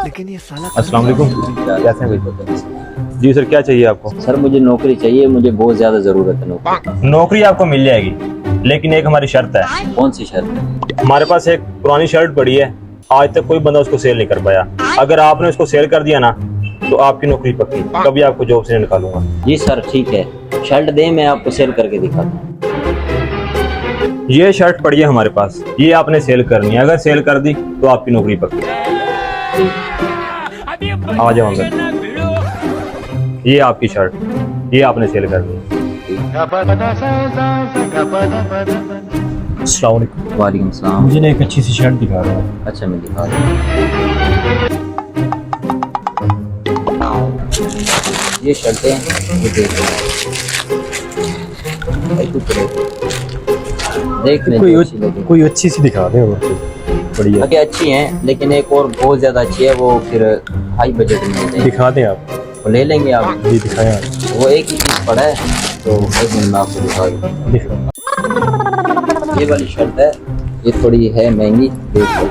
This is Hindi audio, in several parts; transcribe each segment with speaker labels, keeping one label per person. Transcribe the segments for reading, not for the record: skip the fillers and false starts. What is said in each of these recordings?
Speaker 1: लेकिन ये साला
Speaker 2: अस्सलाम वालेकुम। कैसे हैं भाई? जी सर, क्या चाहिए आपको?
Speaker 3: सर मुझे नौकरी चाहिए, मुझे बहुत ज्यादा जरूरत है नौकरी।
Speaker 2: नौकरी आपको मिल जाएगी, लेकिन एक हमारी शर्त है।
Speaker 3: कौन सी शर्त है?
Speaker 2: हमारे पास एक पुरानी शर्ट पड़ी है, आज तक कोई बंदा उसको सेल नहीं कर पाया। अगर आपने उसको सेल कर दिया ना तो आपकी नौकरी पक्की, कभी आपको जॉब से नहीं निकालूंगा।
Speaker 3: जी सर ठीक है, शर्ट दे, मैं आपको सेल करके दिखाता हूँ।
Speaker 2: ये शर्ट पड़ी है हमारे पास, ये आपने सेल करनी है। अगर सेल कर दी तो आपकी नौकरी पक्की। आ जाओ अंदर। ये आपकी शर्ट, ये आपने सेल करनी है।
Speaker 4: अस्सलाम वालेकुम।
Speaker 3: वालेकुम सलाम।
Speaker 4: मुझे ना एक अच्छी सी शर्ट दिखा रहा है।
Speaker 3: अच्छा मैं दिखा रहा हूँ। ये शर्टें ये देखो, देखने
Speaker 4: कोई अच्छी सी दिखा दे और बढ़िया
Speaker 3: आगे अच्छी हैं, लेकिन एक और बहुत ज्यादा अच्छी है, वो फिर हाई बजट में है।
Speaker 4: दिखा दें आप।
Speaker 3: वो ले लेंगे आप?
Speaker 4: जी दिखाएं आप।
Speaker 3: वो एक ही पीस पड़ा है, तो एक मिनट में आपको दिखा दूँ। ये वाली शर्ट है, ये थोड़ी है महंगी, देखो।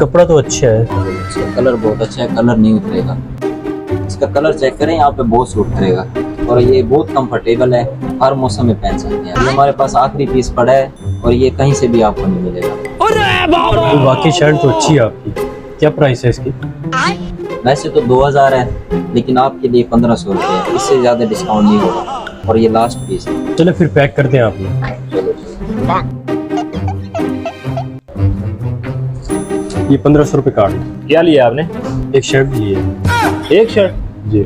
Speaker 4: कपड़ा तो अच्छा है,
Speaker 3: इसका कलर बहुत अच्छा है, कलर नहीं उतरेगा। इसका कलर चेक करें, यहाँ पे बहुत सूट करेगा और ये बहुत कंफर्टेबल है, हर मौसम में पहन सकते हैं। ये हमारे पास आखिरी पीस पड़ा है और ये कहीं से भी आपको नहीं मिलेगा।
Speaker 4: तो वाकई शर्ट तो अच्छी है आपकी। क्या प्राइस है इसकी?
Speaker 3: वैसे तो 2000 है, लेकिन आपके लिए 1500 रुपये है, इससे ज्यादा डिस्काउंट नहीं होगा। और ये लास्ट पीस है।
Speaker 4: चलो फिर पैक कर दें आपने।
Speaker 3: चलो
Speaker 4: ये 1500 रुपये काट।
Speaker 2: क्या लिया आपने?
Speaker 4: एक शर्ट ली है।
Speaker 2: एक शर्ट?
Speaker 4: जी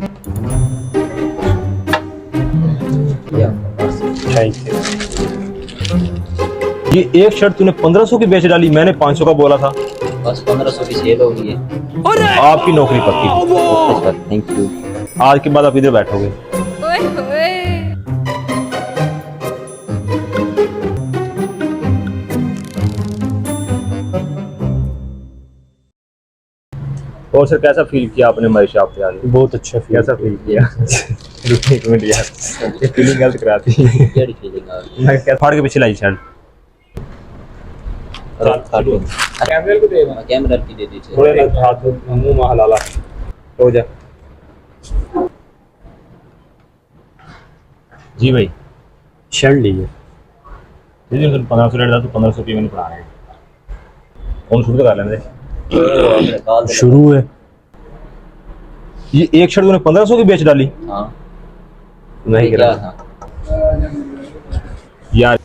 Speaker 3: ये
Speaker 4: थैंक यू।
Speaker 2: ये एक शर्ट तूने 1500 की बेच डाली, मैंने 500 का बोला था।
Speaker 3: बस 1500 की सेल हो गई है।
Speaker 2: आपकी नौकरी पक्की।
Speaker 3: Okay sir, thank you.
Speaker 2: आज के बाद आप इधर बैठोगे। और सर, कैसा फील किया आपने हमारी शॉप पे आके?
Speaker 4: बहुत अच्छा फील।
Speaker 2: कैसा फील किया? रुकिए एक मिनट यार, ये फीलिंग गलत कराती है।
Speaker 3: क्या फीलिंग आ रही
Speaker 2: मैं क्या फाड़ के पीछे लाई शर्ट।
Speaker 3: है?
Speaker 2: कैमरे को दे,
Speaker 3: कैमरा की दे दीजिए।
Speaker 2: थोड़े लग हाथ मुंह में हलाला हो जा। जी भाई,
Speaker 4: शर्ट ली है।
Speaker 2: जी 1500 रेट था तो 1500 की मैंने पढ़ा है। कौन शुरू तो कर लेंगे।
Speaker 4: शुरू है।
Speaker 2: ये एक शर्ट तूने 1500 की बेच डाली?
Speaker 3: हाँ
Speaker 2: नहीं
Speaker 3: क्या
Speaker 2: करा
Speaker 3: था?
Speaker 2: यार।